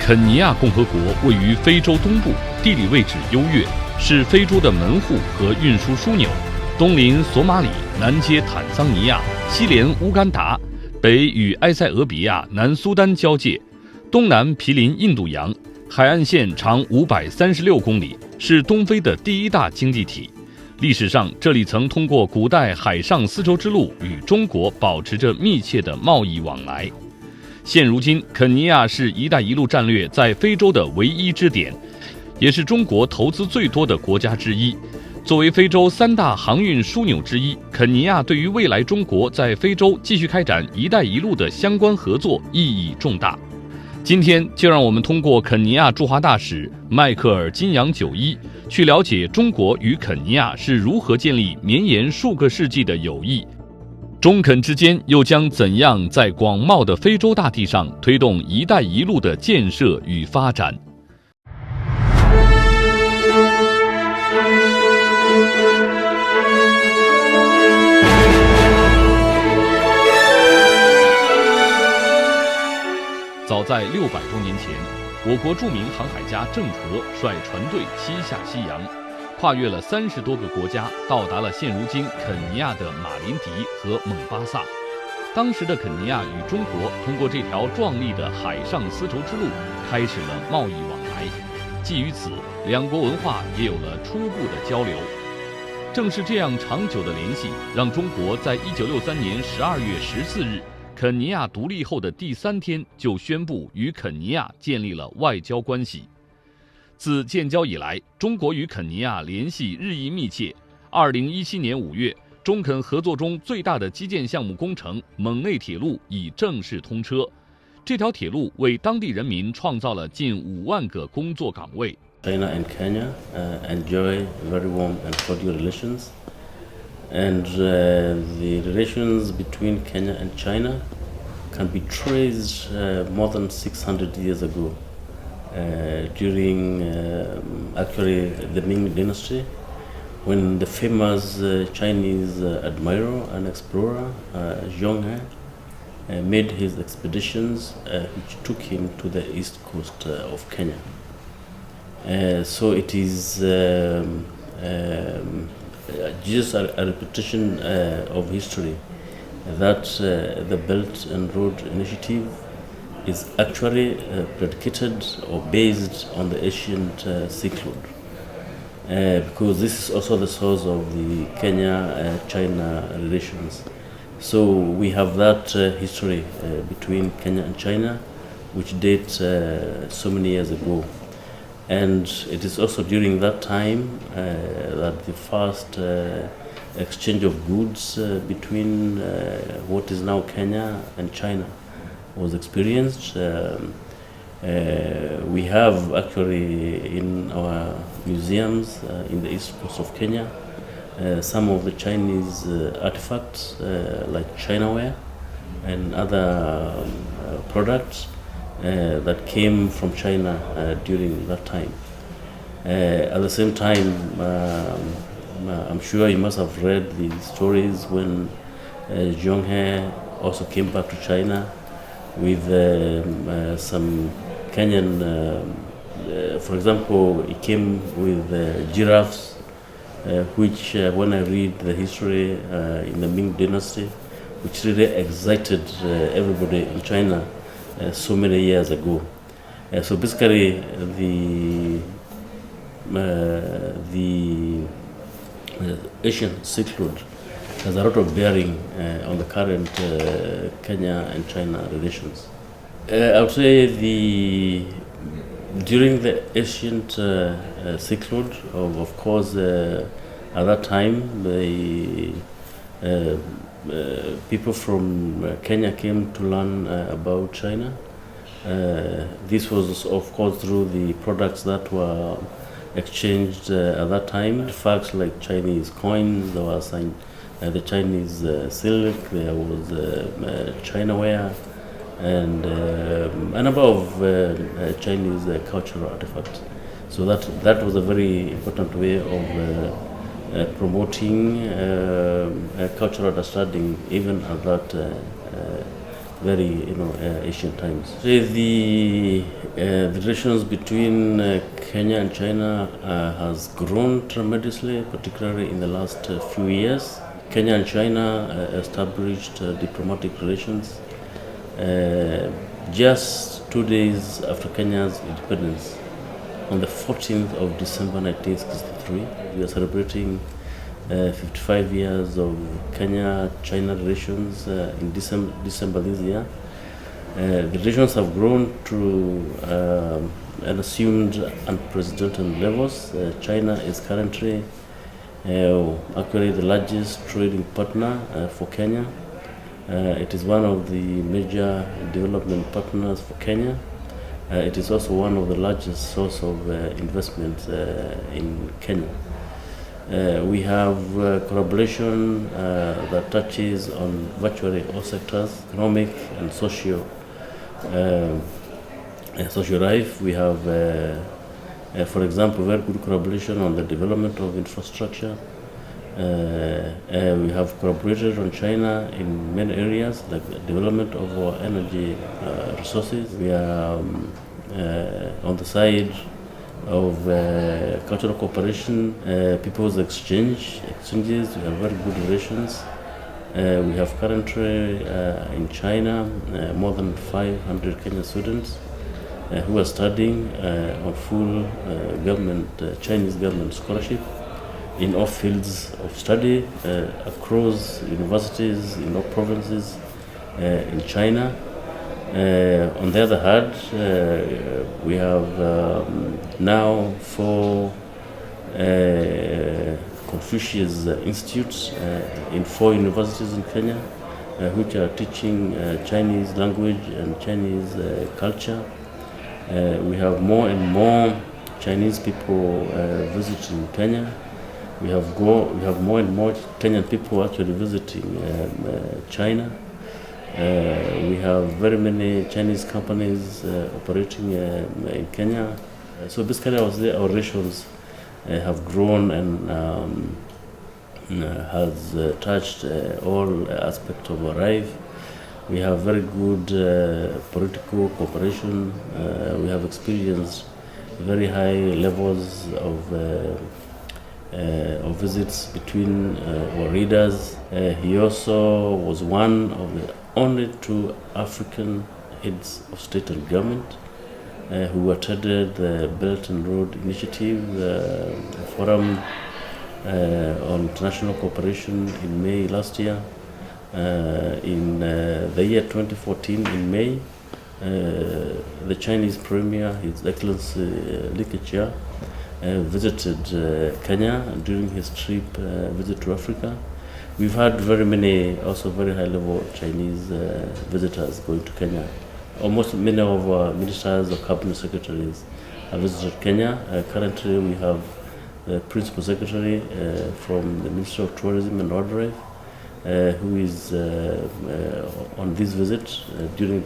肯尼亚共和国位于非洲东部，地理位置优越，是非洲的门户和运输枢纽，东临索马里，南接坦桑尼亚，西连乌干达，北与埃塞俄比亚、南苏丹交界，东南毗邻印度洋，海岸线长536公里，是东非的第一大经济体。历史上，这里曾通过古代海上丝绸之路与中国保持着密切的贸易往来。现如今，肯尼亚是“一带一路”战略在非洲的唯一支点，也是中国投资最多的国家之一。作为非洲3大航运枢纽之一，肯尼亚对于未来中国在非洲继续开展“一带一路”的相关合作意义重大。今天就让我们通过肯尼亚驻华大使迈克尔·金扬九一，去了解中国与肯尼亚是如何建立绵延数个世纪的友谊，中肯之间又将怎样在广袤的非洲大地上推动“一带一路”的建设与发展。早在600多年前，我国著名航海家郑和率船队西下西洋，跨越了30多个国家，到达了现如今肯尼亚的马林迪和蒙巴萨。当时的肯尼亚与中国通过这条壮丽的海上丝绸之路开始了贸易往来，基于此，两国文化也有了初步的交流。正是这样长久的联系，让中国在1963年12月14日肯尼亚独立后的第3天就宣布与肯尼亚建立了外交关系。自建交以来，中国与肯尼亚联系日益密切。2017年5月，中肯合作中最大的基建项目工程蒙内铁路已正式通车。这条铁路为当地人民创造了近5万个工作岗位。China and Kenya enjoy very warm and cordial relations. And the relations between Kenya and China can be traced more than 600 years ago, during actually the Ming Dynasty, when the famous Chinese admiral and explorer Zhong He made his expeditions which took him to the east coast of Kenya. So it is just a repetition of history that the Belt and Road Initiative is actually predicated or based on the ancient Silk Road, because this is also the source of the Kenya-China relations. So we have that history between Kenya and China, which dates so many years ago. And it is also during that time that the first exchange of goods between what is now Kenya and China was experienced. We have actually in our museums in the east coast of Kenya some of the Chinese artifacts like Chinaware and other products that came from China during that time. At the same time, I'm sure you must have read the stories when Zhong He also came back to China with some Kenyan, for example, he came with giraffes, which when I read the history in the Ming Dynasty, which really excited everybody in China so many years ago. So basically, the Asian Silk Road has a lot of bearing on the current Kenya and China relations. I would say during the ancient Silk Road, of course, at that time, the people from Kenya came to learn about China. This was, of course, through the products that were exchanged at that time. Facts like Chinese coins, there was the Chinese silk, there was Chinaware, and a number of Chinese cultural artifacts. So that was a very important way of promoting cultural understanding even at very ancient times. The relations between Kenya and China has grown tremendously, particularly in the last few years. Kenya and China established diplomatic relations just 2 days after Kenya's independence. On the 14th of December 1963, we are celebrating 55 years of Kenya-China relations in December this year. The relations have grown to an assumed unprecedented levels. China is currently actually the largest trading partner for Kenya. It is one of the major development partners for Kenya. It is also one of the largest source of investment in Kenya. We have collaboration that touches on virtually all sectors, economic and social life. We have, for example, very good collaboration on the development of infrastructure. We have collaborated on China in many areas, like the development of our energy resources. We are on the side of cultural cooperation, people's exchanges. We have very good relations. We have currently in China more than 500 Kenyan students who are studying on full Chinese government scholarship in all fields of study across universities in all provinces in China. On the other hand, we have now 4 Confucius Institutes in 4 universities in Kenya, which are teaching Chinese language and Chinese culture. We have more and more Chinese people visiting Kenya. We have more and more Kenyan people actually visiting China. We have very many Chinese companies operating in Kenya. So basically our relations have grown and has touched all aspects of our life. We have very good political cooperation. We have experienced very high levels of visits between our leaders. He also was one of the only 2 African heads of state and government who attended the Belt and Road Initiative Forum on International Cooperation in May last year. In the year 2014, in May, the Chinese Premier, His Excellency Li Keqiang, visited Kenya during his trip visit to Africa. We've had very many, also very high-level Chinese visitors going to Kenya. Almost many of our ministers or cabinet secretaries have visited Kenya. Currently, we have the principal secretary from the Ministry of Tourism and Wildlife, who is on this visit during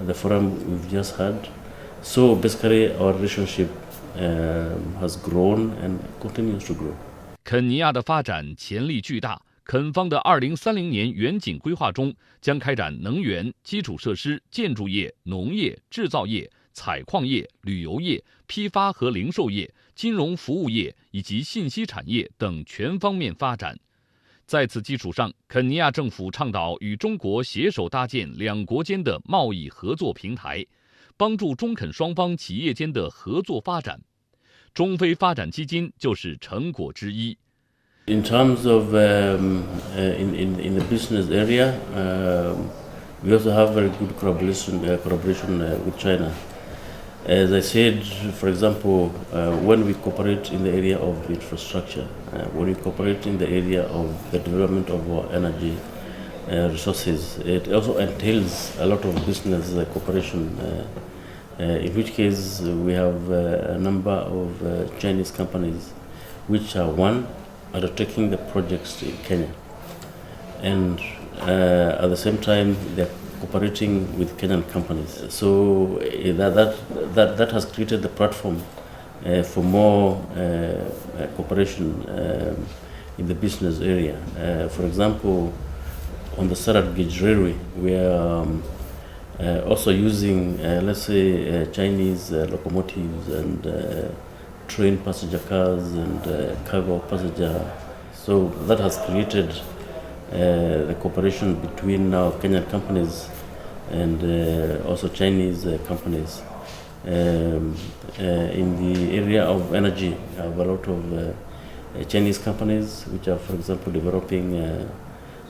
the forum we've just had. So basically, our relationship has grown and continues to grow. 肯尼亚的发展潜力巨大。肯方的2030年远景规划中，将开展能源、基础设施、建筑业、农业、制造业、采矿业、旅游业、批发和零售业、金融服务业以及信息产业等全方面发展。在此基础上，肯尼亚政府倡导与中国携手搭建两国间的贸易合作平台，帮助中肯双方企业间的合作发展。中非发展基金就是成果之一。In terms of in the business area, we also have very good collaboration with China. As I said, for example, when we cooperate in the area of infrastructure, when we cooperate in the area of the development of our energy resources, it also entails a lot of business cooperation, in which case we have a number of Chinese companies which are undertaking the projects in Kenya, and at the same time they're cooperating with Kenyan companies. So that has created the platform for more cooperation in the business area. For example, on the Sarat Gauge Railway, where Also using, let's say, Chinese locomotives and train passenger cars and cargo passenger. So that has created the cooperation between now Kenyan companies and also Chinese companies. In the area of energy, we have a lot of Chinese companies which are, for example, developing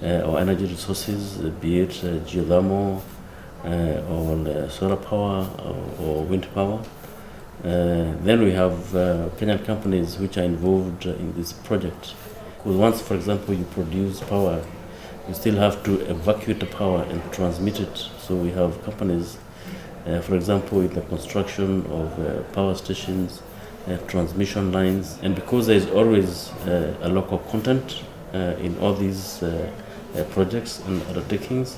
our energy resources, be it geothermal or solar power or wind power. Then we have Kenyan companies which are involved in this project. Because once, for example, you produce power, you still have to evacuate the power and transmit it. So we have companies, for example, in the construction of power stations, transmission lines. And because there is always a local content in all these projects and undertakings,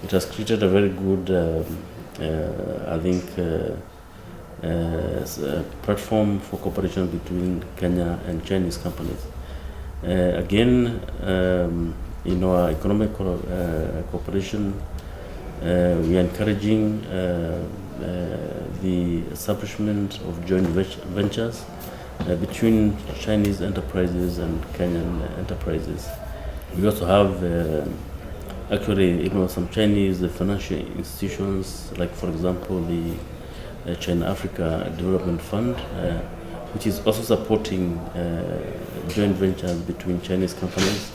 it has created a very good, I think, platform for cooperation between Kenya and Chinese companies. Again, in our economic cooperation, we are encouraging the establishment of joint ventures between Chinese enterprises and Kenyan enterprises. We also have actually, some Chinese financial institutions, like for example the China Africa Development Fund, which is also supporting joint ventures between Chinese companies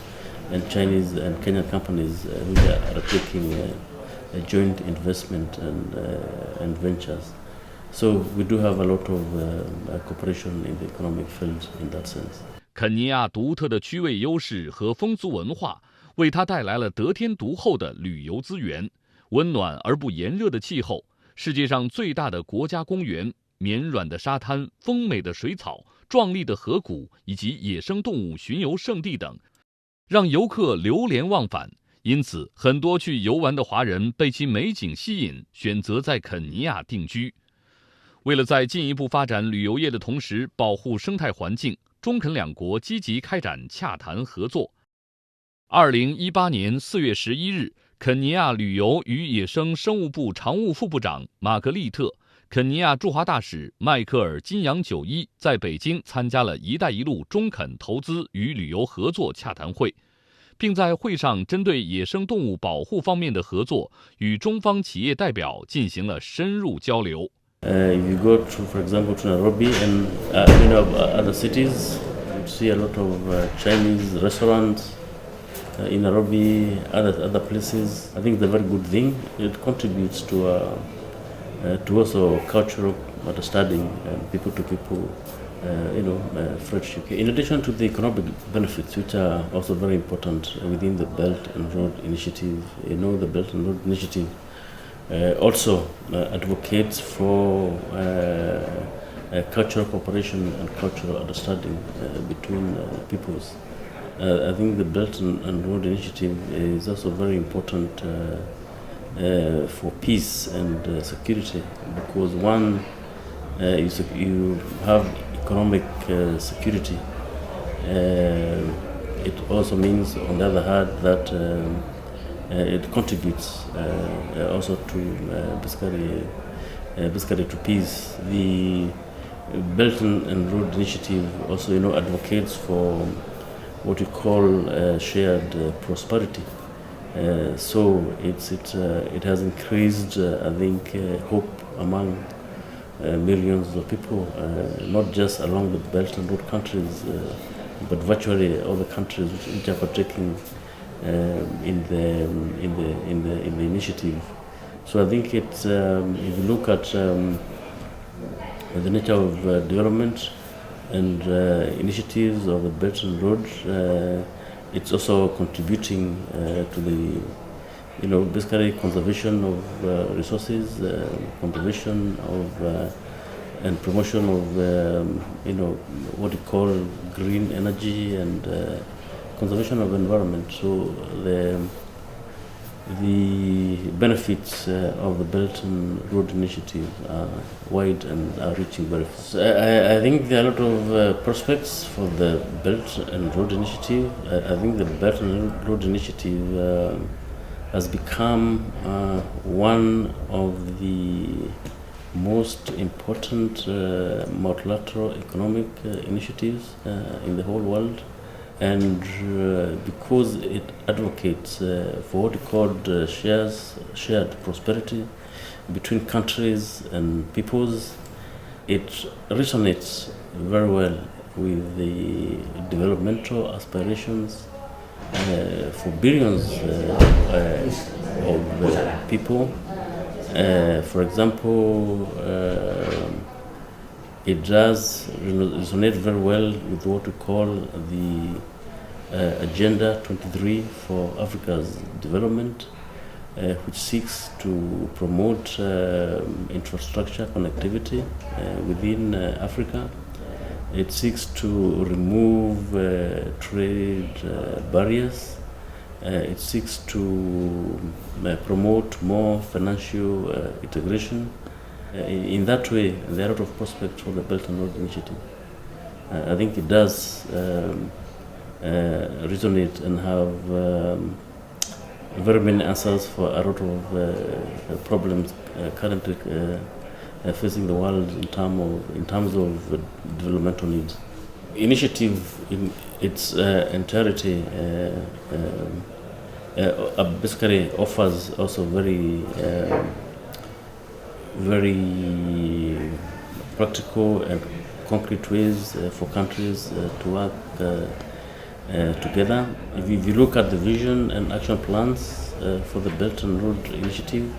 and Chinese and Kenyan companies which are taking a joint investment and ventures. So we do have a lot of cooperation in the economic field in that sense. 肯尼亚独特的区位优势和风俗文化，为它带来了得天独厚的旅游资源、温暖而不炎热的气候、世界上最大的国家公园、绵软的沙滩、丰美的水草、壮丽的河谷以及野生动物巡游胜地等，让游客流连忘返。因此，很多去游玩的华人被其美景吸引，选择在肯尼亚定居。为了在进一步发展旅游业的同时保护生态环境，中肯两国积极开展洽谈合作。2018年4月11日，肯尼亚旅游与野生生物部常务副部长玛格丽特、肯尼亚驻华大使迈克尔金扬九一在北京参加了"一带一路"中肯投资与旅游合作洽谈会，并在会上针对野生动物保护方面的合作与中方企业代表进行了深入交流。If you go to, for example, to Nairobi and other cities, you see a lot of Chinese restaurants in Nairobi, other places. I think it's a very good thing. It contributes to also cultural understanding and people to people, friendship. In addition to the economic benefits, which are also very important within the Belt and Road Initiative, the Belt and Road Initiative also advocates for cultural cooperation and cultural understanding between peoples. I think the Belt and Road Initiative is also very important for peace and security, because one, you have economic security. It also means, on the other hand, that it contributes also to basically to peace. The Belt and Road Initiative also advocates for what we call shared prosperity. So it has increased, I think, hope among millions of people, not just along the Belt and Road countries, but virtually all the countries which are partaking in the initiative. So I think it's if you look at the nature of development and initiatives of the Belt and Road, it's also contributing to the basically conservation of resources, conservation of and promotion of what we call green energy and conservation of environment. So the benefits of the Belt and Road Initiative are wide and are reaching benefits. I think there are a lot of prospects for the Belt and Road Initiative. I think the Belt and Road Initiative has become one of the most important multilateral economic initiatives in the whole world, and because it advocates for what is called shared prosperity between countries and peoples, it resonates very well with the developmental aspirations for billions of people. For example, it does resonate very well with what we call the Agenda 23 for Africa's development, which seeks to promote infrastructure connectivity within Africa. It seeks to remove trade barriers. It seeks to promote more financial integration. In that way, there are a lot of prospects for the Belt and Road Initiative. I think it does resonate and have very many answers for a lot of problems currently facing the world in terms of developmental needs. Initiative in its entirety basically offers also very practical and concrete ways for countries to work together. If you look at the vision and action plans for the Belt and Road Initiative,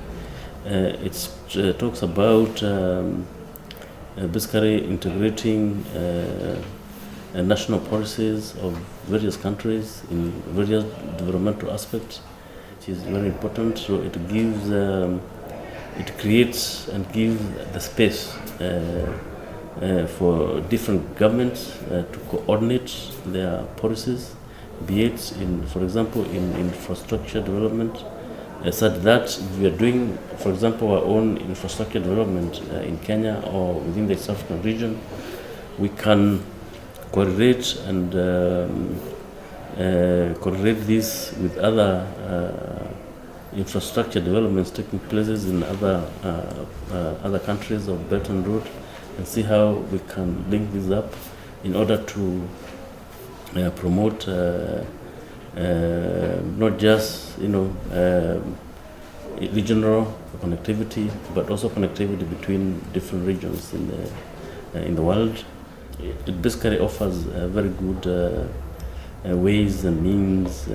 it talks about basically integrating national policies of various countries in various developmental aspects, which is very important. So it gives, it creates and gives the space for different governments to coordinate their policies, be it in, for example, in infrastructure development, such that we are doing, for example, our own infrastructure development in Kenya or within the East African region, we can coordinate and coordinate this with other infrastructure developments taking places in other countries of Belt and Road, and see how we can link this up in order to promote not just regional connectivity, but also connectivity between different regions in the world. It basically offers very good ways and means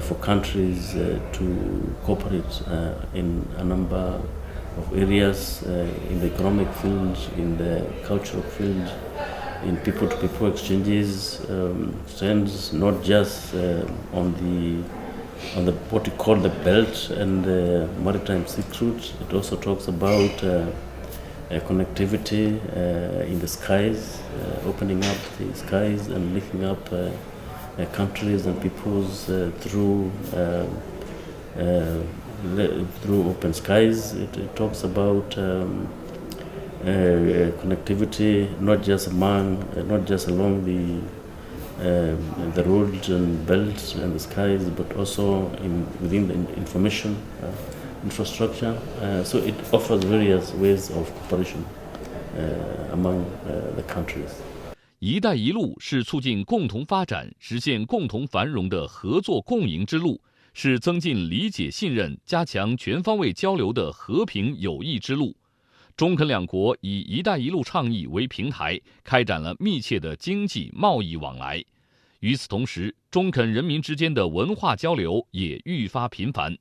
for countries to cooperate in a number of areas, in the economic field, in the cultural field, in people-to-people exchanges, not just on the what we call the belt and the maritime Silk Route. It also talks about connectivity in the skies, opening up the skies and linking up countries and peoples through open skies. It talks about connectivity not just along the roads and belts and the skies, but also within the information infrastructure. So it offers various ways of cooperation among the countries. 一带一路是促进共同发展、实现共同繁荣的合作共赢之路，是增进理解信任、加强全方位交流的和平友谊之路。中肯两国以“一带一路”倡议为平台，开展了密切的经济贸易往来。与此同时，中肯人民之间的文化交流也愈发频繁。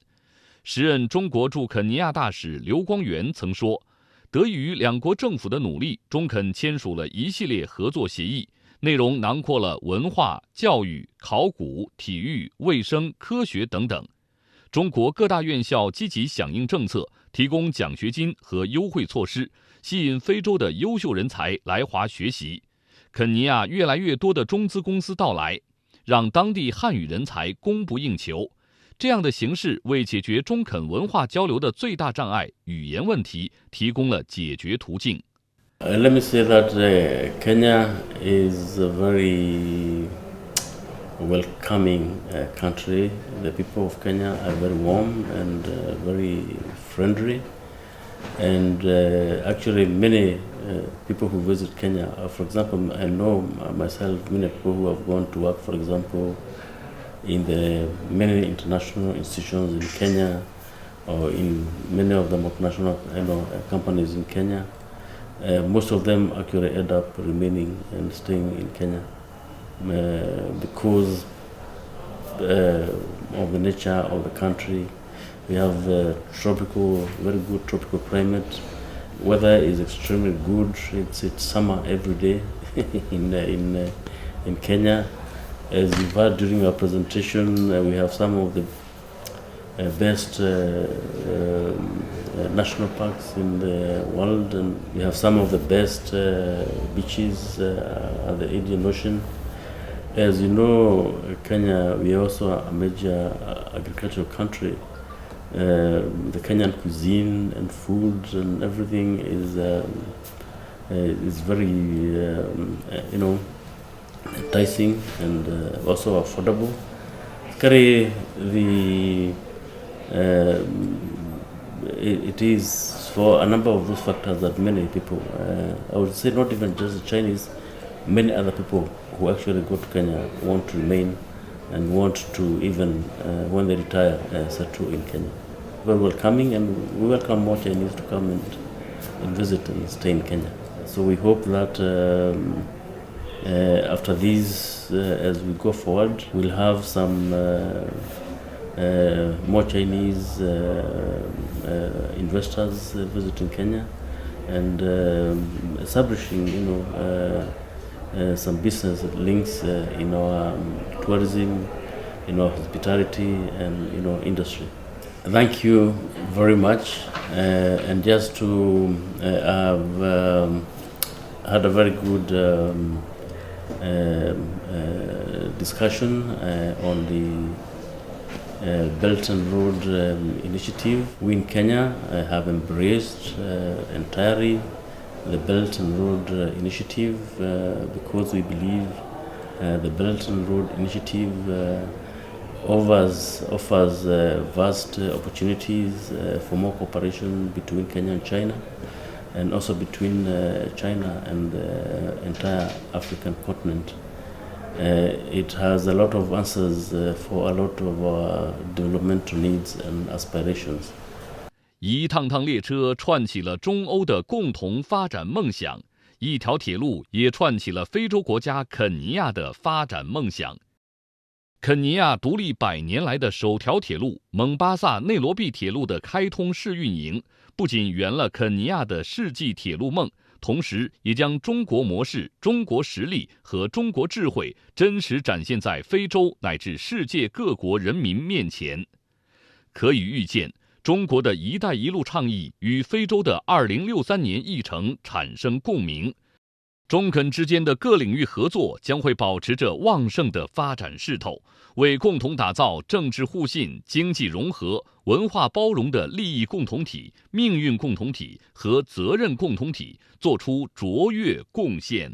时任中国驻肯尼亚大使刘光源曾说，得益于两国政府的努力，中肯签署了一系列合作协议，内容囊括了文化、教育、考古、体育、卫生、科学等等。中国各大院校积极响应政策，提供奖学金和优惠措施，吸引非洲的优秀人才来华学习。肯尼亚越来越多的中资公司到来，让当地汉语人才供不应求。这样的形势为解决中肯文化交流的最大障碍语言问题提供了解决途径。Let me say that Kenya is a very welcoming country. The people of Kenya are very warm and very friendly. And actually many people who visit Kenya, for example, I know myself many people who have gone to work, for example, in the many international institutions in Kenya or in many of the multinational companies in Kenya. Most of them actually end up remaining and staying in Kenya because of the nature of the country. We have very good tropical climate. Weather is extremely good. It's summer every day in Kenya. As you've heard during our presentation, we have some of the best national parks in the world, and we have some of the best beaches at the Indian Ocean. As you know, Kenya, we are also a major agricultural country. The Kenyan cuisine and food and everything is very enticing and also affordable. It is for a number of those factors that many people, I would say not even just the Chinese, many other people who actually go to Kenya want to remain and want to even, when they retire, settle in Kenya. Very welcoming, and we welcome more Chinese to come and visit and stay in Kenya. So we hope that after these, as we go forward, we'll have some more Chinese investors visiting Kenya and establishing, some business links in our tourism, in our hospitality, and industry. Thank you very much, and just to have had a very good discussion on the Belt and Road Initiative. We in Kenya have embraced entirely the Belt and Road Initiative because we believe the Belt and Road Initiative offers vast opportunities for more cooperation between Kenya and China, and also between China and the entire African continent. It has a lot of answers for a lot of our developmental needs and aspirations. 一趟趟列车串起了中欧的共同发展梦想，一条铁路也串起了非洲国家肯尼亚的发展梦想。肯尼亚独立100年来的首条铁路蒙巴萨内罗毕铁路的开通试运营，不仅圆了肯尼亚的世纪铁路梦，同时也将中国模式、中国实力和中国智慧真实展现在非洲乃至世界各国人民面前。可以预见，中国的一带一路倡议与非洲的2063年议程产生共鸣，中肯之间的各领域合作将会保持着旺盛的发展势头，为共同打造政治互信、经济融合、文化包容的利益共同体、命运共同体和责任共同体做出卓越贡献。